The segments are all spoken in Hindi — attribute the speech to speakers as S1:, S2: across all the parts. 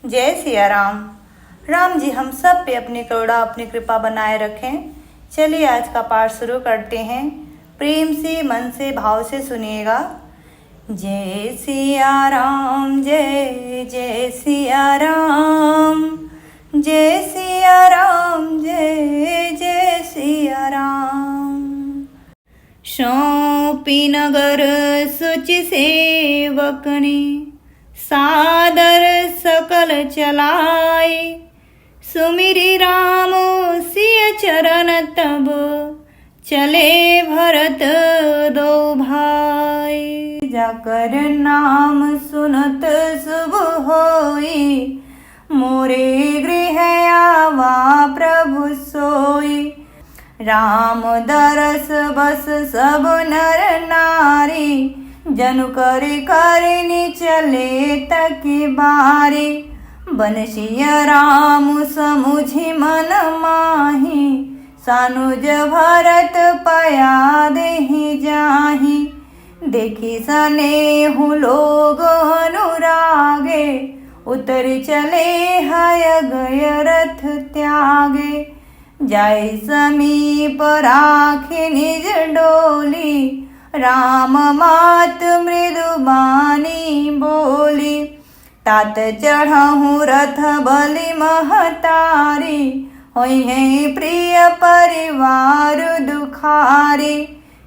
S1: जय सिया राम। राम जी हम सब पे अपनी करुणा अपनी कृपा बनाए रखें। चलिए आज का पाठ शुरू करते हैं। प्रेम से मन से भाव से सुनिएगा। जय सिया राम जय जय सिया राम, जय सिया राम जय जय सिया राम। सौंपी नगर सुचि सेवकने, सादर सकल चलाए। सुमिरि राम सिय चरण तब, चले भरत दो भाई। जाकर नाम सुनत शुभ होई, मोरे गृह आवा प्रभु सोई। राम दरस बस सब नर नारी, जनु करि करिनि चले तकी बारी। बनसिय राम समुझि मन माही, सानुज भरत पया देहि जाहि। देखी सनेहु लोग अनुरागे, उतरि चले हय गय रथ त्यागे। जाय समीप राखि निज डोली, राम मात मृदु बानी बोली। तात चढ़हु रथ बलि महतारी, होई है प्रिय परिवार दुखारी।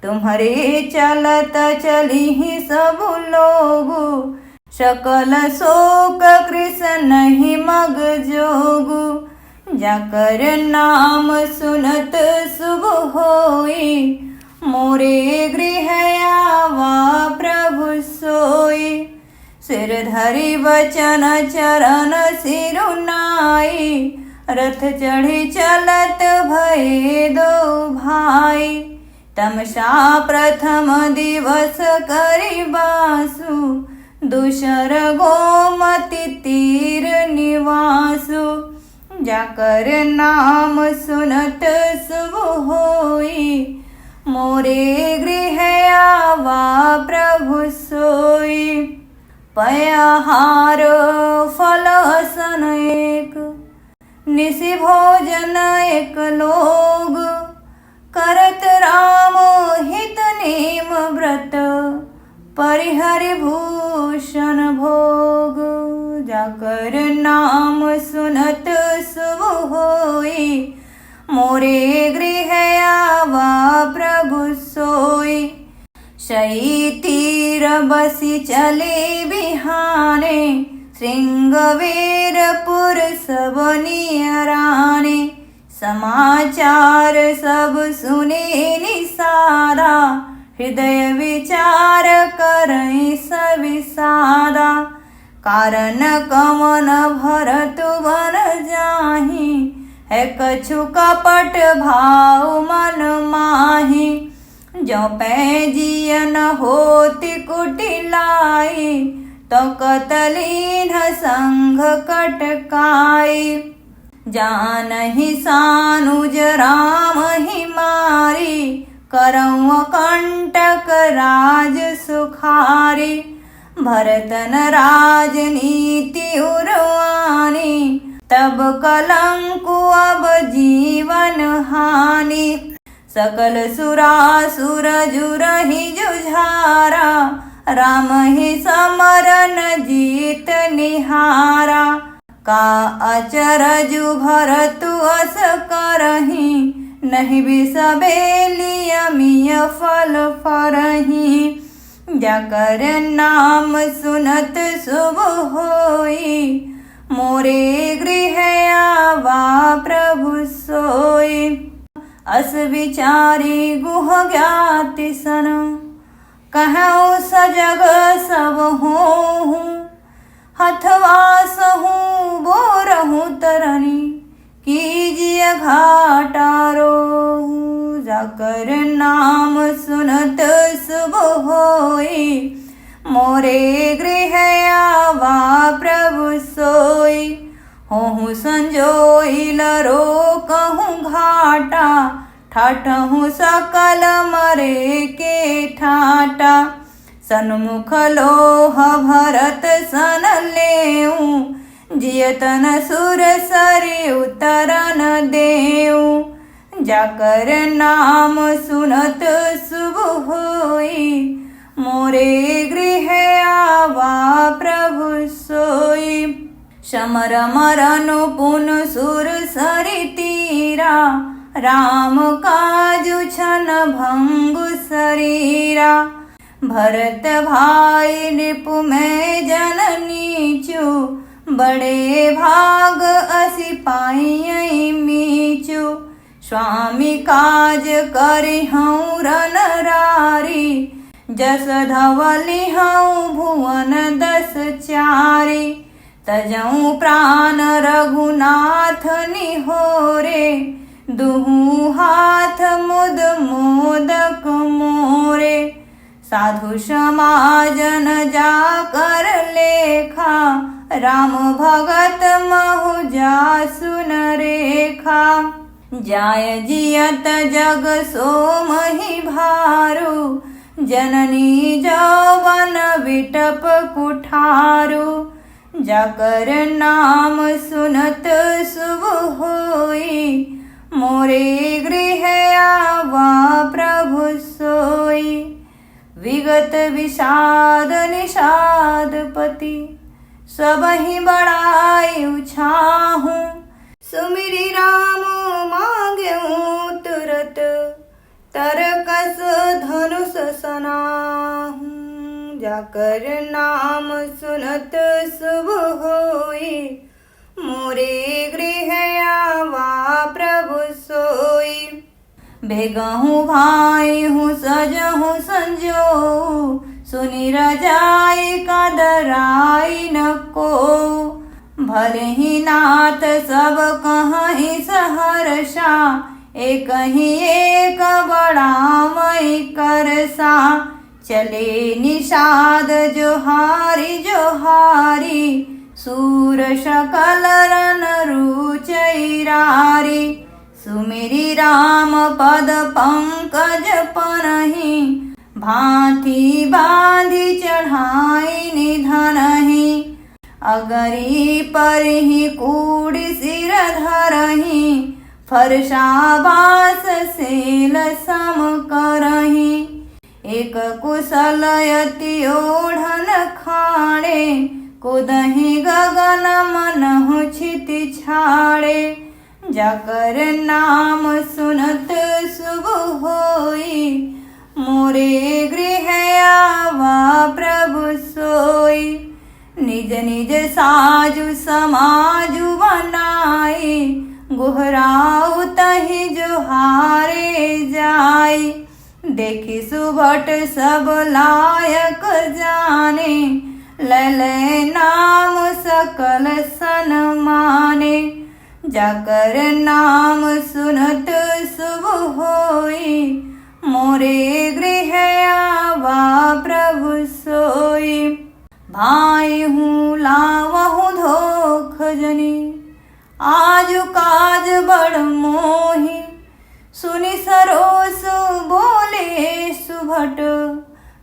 S1: तुम्हरे चलत चलिहि सब लोगु, सकल शोक कृष्ण ही मग जोगु। जाकर नाम सुनत शुभ होई, मोरे गृह आवा प्रभु सोई। सिर धरि वचन चरण सिरुनाई, रथ चढ़ी चलत भये दो भाई। तमसा प्रथम दिवस करि बासु, दूसर गोमति तीर निवासु। जाकर नाम सुनत शुभ होई, मोरे गृह आवा प्रभु सोई। पयाहार फल असन एक, निशि भोजन एक लोग। करत राम हित नेम व्रत, परिहरि भूषण भोग। जाकर नाम सुनत शुभ होई, मोरे गृह आवा प्रभु सोई। शयी तीर बसि चले बिहाने, श्रृंगवीरपुर सब नियराने। समाचार सब सुने निसारा, हृदय विचार करई सविसारा। कारण कवन भरत बन जाहि, है कछु कपट भाव मन माहि। जो पै जियन होति कुटिलाई, तो कतलीन संग कटकाई। जानहि सानुज राम ही मारी, करौं कंटक राज सुखारी। भरतन राजनीति उरवानी, तब कलंकु अब जीवन हानि। सकल सुरासुर जुरहि जुझारा, राम ही समरन जीत निहारा। का अचरजु भरतु अस करहि, नहीं बिसबेली अमिय फल फरहि। जाकर नाम सुनत शुभ होई, मोरे गृह आवा प्रभु सोई। अस विचारी गुह ज्ञाति सन, कहऊँ सजग सब होहूँ। हथवासहूँ बोरहूँ तरनी, कीजिए घाटा रोहूँ। जाकर नाम सुनत शुभ होई, मोरे गृह आवा प्रभु सोई। होहूँ संजोइल रोकहूँ घाटा, ठाठहूँ सकल मरे के ठाटा। सन्मुख लोह भरत सन लेऊँ, जियतन सुर सरे उतरन देऊ, जाकर नाम सुनत शुभ होई, मोरे गृह आवा प्रभु सोई। समर मरनु पुन सुर सरि तीरा, राम काजु छन भंगु शरीरा। भरत भाई रिपु में जननी चू, बड़े भाग असी पाई मीचू। स्वामी काज करि हूँ रन रारी, जस धवली हूँ भुवन 10 चारी। तजऊ प्राण रघुनाथ निहोरे, दुहु हाथ मुद मोदक मोरे। साधु समाजन जाकर लेखा, राम भगत महु जासु न रेखा। जाय जियत जग सोमहि भारू, जननी जौवन विटप कुठारू। जाकर नाम सुनत शुभ होई, मोरे गृह आवा प्रभु सोई। विगत विषाद निषाद पति, सबहि बड़ाई उछाहूँ। सुमिरि राम मांगेऊ तुरत, तरकस धनुष सनाहूँ। जाकर नाम सुनत शुभ होई, मोरे गृह आवा प्रभु सोई। बेगहूँ भाई हूँ सजहूँ संजो, सुनि रजाई कदराई न को। भले ही नाथ सब कहीं सहर्षा, एक ही एक बड़ावई करसा। चले निषाद जोहारी जोहारी, सूर सकल रन रुचैरारी। सुमिरि राम पद पंकज पनहि, भांति बांधि चढ़ाई निधनहि। अगरी परहि कूड़ी सिर धरहि, फरसा बास सेल सम करहि। एक कुशलयति ओढ़न खाड़े, कुदहि गगन मनहु क्षिति छाड़े। जाकर नाम सुनत शुभ होई, मोरे गृह आवा प्रभु सोई। निज निज साजु समाजु बनाई, गुहराऊ तहि जोहारे जाई। देखी सुभट सब लायक जाने, लले नाम सकल सन्माने। जाकर नाम सुनत शुभ होई, मोरे गृह आवा प्रभु सोई। भाई हूँ लावहूँ धोख जनी, आजु काज बड़ मोही। सुनि सरोस बोले सुभट,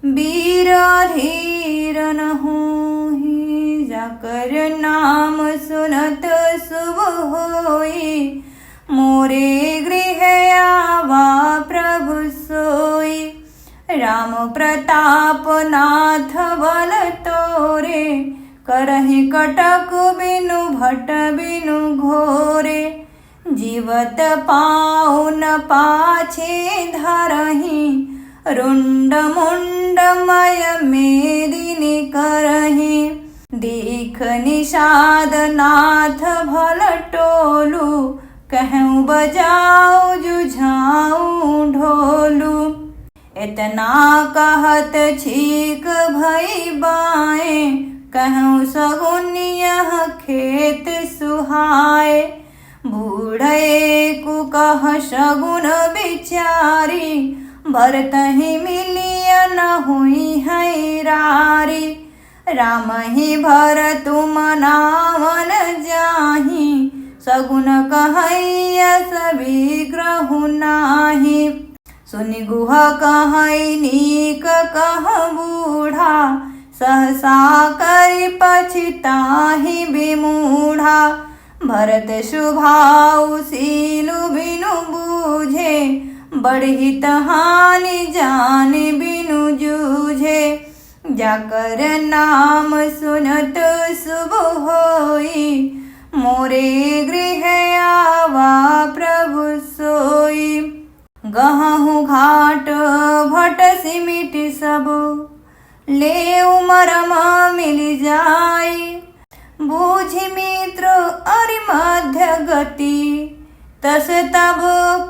S1: वीर धीर न होहि। जाकर नाम सुनत शुभ होई, मोरे गृह आवा प्रभु सोई। राम प्रताप नाथ बल तोरे, करहि कटक बिनु भट बिनु घोरे। जीवत पाऊ न पाछे धरहि, रुंड मुंड मय मेदिनी करहि। दीख निषाद नाथ भल टोलू, कहूँ बजाऊ जुझाऊ ढोलू। इतना कहत छीक भई बाए, कहूँ सगुनियह खेत सुहाए। बूढ़े को कह शगुन बिचारी, भरतहि मिलिय न हुई हैरारी। राम ही भरतु मनावन जाहि, सगुन कहैया सभी ग्रहु नाही। सुनि गुह कहै नीक कह बूढ़ा, सहसा करि पछिताहि विमूढ़ा। भरत सुभाऊ सीलु बिनु बूझे, बढ़ी हानि जान बिनु जूझे। जाकर नाम सुनत शुभ होई, मोरे गृह आवा प्रभु सोई। गहु घाट भट सिमिट सब, ले उमरम मिल जाई। बूझि मित्र अरि मध्य गति, तस तब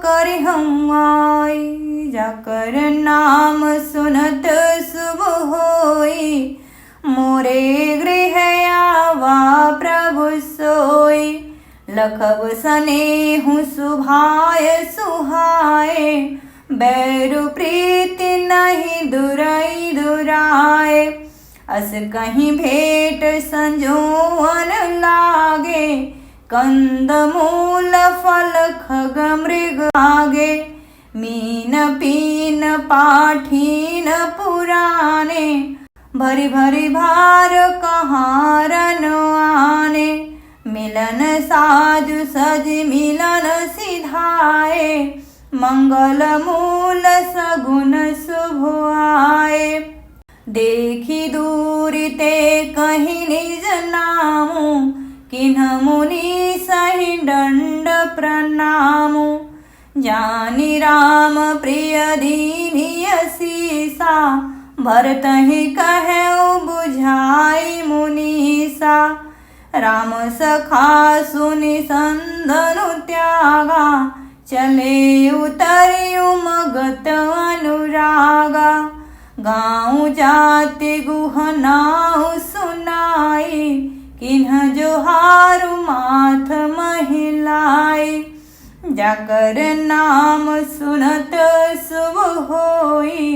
S1: करि हम आई। जाकर नाम सुनत शुभ होई, मोरे गृह आवा प्रभु सोई। लखब सनेहु सुभाय सुहाए, बैरु प्रीति नहीं दुरई दुराए। अस कहीं भेंट संजोवन लागे, कंद मूल फल खग मृग आगे। मीन पीन पाठीन पुराने, भरी भरी भार कहाँ रन आने। मिलन साजु सज मिलन सिधाए, मंगल मूल सगुन शुभ आए। देखी दूरि ते कहीं निज नामु, किन्ह मुनि सहि दंड प्रणामु। जानि राम प्रिय दीनि असीसा, भरत ही कहेउ बुझाई मुनीसा। राम सखा सुनि संदनु त्यागा, चले उतरि उमगत अनुरागा। गाँव जाति गुहनाउ सुनाई, किन्ह जोहारु माथ महिलाई। जाकर नाम सुनत शुभ होई,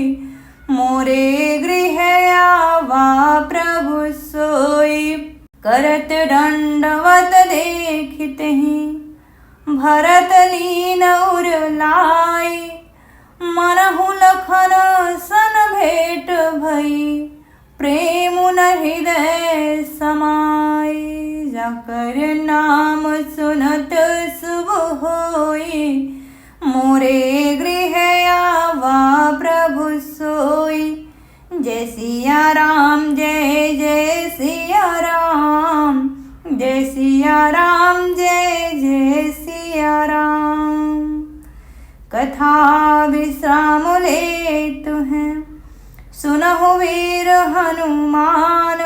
S1: मोरे गृह आवा प्रभु सोई। करत दंडवत देखितहि, भरत लीन उर लाई। मनहु लखन सन भेंट भई, प्रेमुन हृदय समाई। जाकर नाम सुनत शुभ होई, मोरे गृह आवा प्रभु सोई। जय सिया राम जय जय सिया राम, जय सिया राम जय जय सिया राम। कथा विश्राम लेतु हैं, सुनहु वीर हनुमान।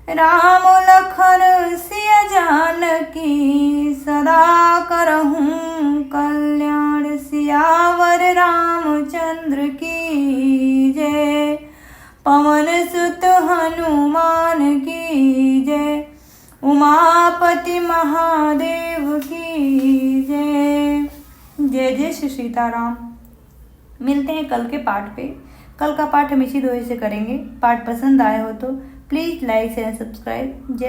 S1: राम लखन सिया जानकी, सदा करहूँ कल्याण। सियावर रामचंद्र की जय, पवन सुत हनुमान की जय। उमापति महादेव की जय। जय जय श्री सीताराम। मिलते हैं कल के पाठ पे। कल का पाठ हम इसी दोहे से करेंगे। पाठ पसंद आए हो तो प्लीज़ लाइक शेयर सब्सक्राइब। जय